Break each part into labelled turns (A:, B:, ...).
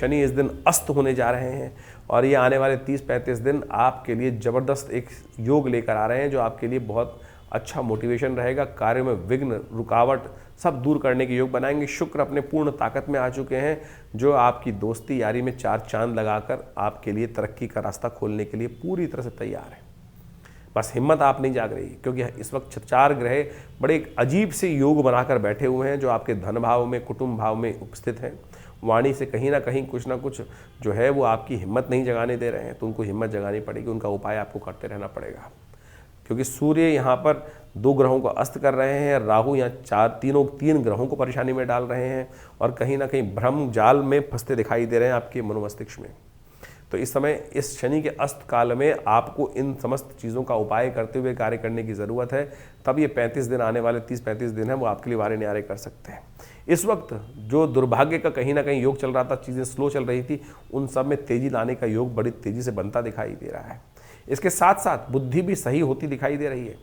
A: शनि इस दिन अस्त होने जा रहे हैं और ये आने वाले 30-35 दिन आपके लिए ज़बरदस्त एक योग लेकर आ रहे हैं जो आपके लिए बहुत अच्छा मोटिवेशन रहेगा। कार्य में विघ्न, रुकावट सब दूर करने के योग बनाएंगे। शुक्र अपने पूर्ण ताकत में आ चुके हैं जो आपकी दोस्ती यारी में 4 चांद लगाकर आपके लिए तरक्की का रास्ता खोलने के लिए पूरी तरह से तैयार है। बस हिम्मत आप नहीं जाग रही, क्योंकि इस वक्त 4 ग्रह बड़े एक अजीब से योग बनाकर बैठे हुए हैं जो आपके धन भाव में, कुटुंब भाव में उपस्थित हैं। वाणी से कहीं ना कुछ जो है वो आपकी हिम्मत नहीं जगाने दे रहे हैं, तो उनको हिम्मत जगानी पड़ेगी। उनका उपाय आपको करते रहना पड़ेगा, क्योंकि सूर्य यहाँ पर 2 ग्रहों को अस्त कर रहे हैं। राहु यहाँ 3 ग्रहों को परेशानी में डाल रहे हैं और कहीं ना कहीं भ्रम जाल में फंसते दिखाई दे रहे हैं आपके मनोमस्तिष्क में। तो इस समय इस शनि के अस्त काल में आपको इन समस्त चीज़ों का उपाय करते हुए कार्य करने की ज़रूरत है। तब ये 35 दिन, आने वाले 30-35 दिन हैं, वो आपके लिए वारे न्यारे कर सकते हैं। इस वक्त जो दुर्भाग्य का कहीं ना कहीं योग चल रहा था, चीज़ें स्लो चल रही थी, उन सब में तेज़ी लाने का योग बड़ी तेज़ी से बनता दिखाई दे रहा है। इसके साथ साथ बुद्धि भी सही होती दिखाई दे रही है।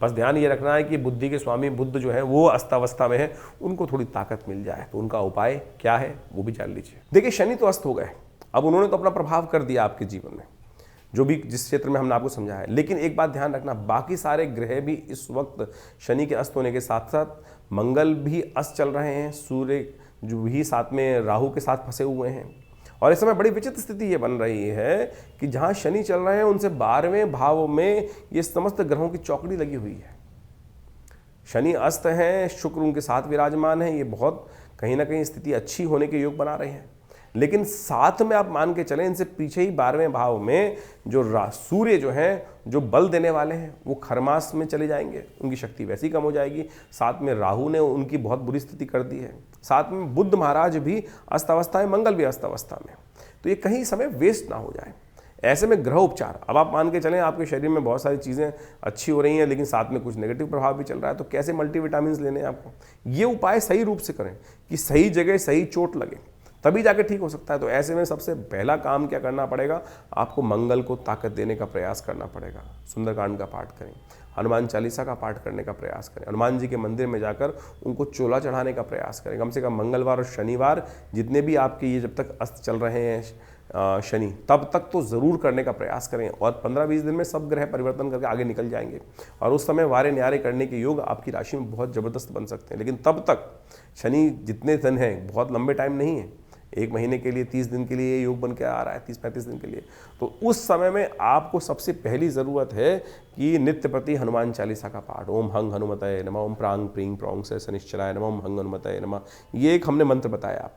A: बस ध्यान ये रखना है कि बुद्धि के स्वामी बुद्ध जो है वो अस्तावस्था में है, उनको थोड़ी ताकत मिल जाए। तो उनका उपाय क्या है वो भी जान लीजिए। देखिए, शनि तो अस्त हो गए, अब उन्होंने तो अपना प्रभाव कर दिया आपके जीवन में, जो भी जिस क्षेत्र में हमने आपको समझाया है। लेकिन एक बात ध्यान रखना, बाकी सारे ग्रह भी इस वक्त शनि के अस्त होने के साथ साथ मंगल भी अस्त चल रहे हैं, सूर्य जो भी साथ में राहु के साथ फंसे हुए हैं। और इस समय बड़ी विचित्र स्थिति ये बन रही है कि जहाँ शनि चल रहे हैं उनसे 12वें भाव में ये समस्त ग्रहों की चौकड़ी लगी हुई है। शनि अस्त हैं, शुक्र उनके साथ विराजमान है। ये बहुत कहीं ना कहीं स्थिति अच्छी होने के योग बना रहे हैं। लेकिन साथ में आप मान के चलें, इनसे पीछे ही 12वें भाव में जो सूर्य जो हैं, जो बल देने वाले हैं, वो खरमास में चले जाएंगे, उनकी शक्ति वैसी कम हो जाएगी। साथ में राहु ने उनकी बहुत बुरी स्थिति कर दी है। साथ में बुध महाराज भी अवस्था है, मंगल भी अवस्था में। तो ये कहीं समय वेस्ट ना हो जाए। ऐसे में ग्रह उपचार, अब आप मान के चलें आपके शरीर में बहुत सारी चीज़ें अच्छी हो रही हैं, लेकिन साथ में कुछ नेगेटिव प्रभाव भी चल रहा है, तो कैसे मल्टीविटामिन लेने हैं आपको। ये उपाय सही रूप से करें कि सही जगह सही चोट लगे, तभी जाके ठीक हो सकता है। तो ऐसे में सबसे पहला काम क्या करना पड़ेगा, आपको मंगल को ताकत देने का प्रयास करना पड़ेगा। सुंदरकांड का पाठ करें, हनुमान चालीसा का पाठ करने का प्रयास करें, हनुमान जी के मंदिर में जाकर उनको चोला चढ़ाने का प्रयास करें। कम से कम मंगलवार और शनिवार, जितने भी आपके ये जब तक अस्त चल रहे हैं शनि, तब तक तो ज़रूर करने का प्रयास करें। और 15-20 दिन में सब ग्रह परिवर्तन करके आगे निकल जाएंगे और उस समय वारे न्यारे करने के योग आपकी राशि में बहुत ज़बरदस्त बन सकते हैं। लेकिन तब तक शनि जितने दिन हैं, बहुत लंबे टाइम नहीं है, 1 महीने के लिए, 30 दिन के लिए योग बन के आ रहा है, 30-35 दिन के लिए। तो उस समय में आपको सबसे पहली ज़रूरत है कि नित्य प्रति हनुमान चालीसा का पाठ, ओम हंग हनुमतये नमः, ओम प्रांग प्रींग प्रौंग से शनिश्चराय नमः, ओम हंग हनुमतये नमः। ये एक हमने मंत्र बताया आपको।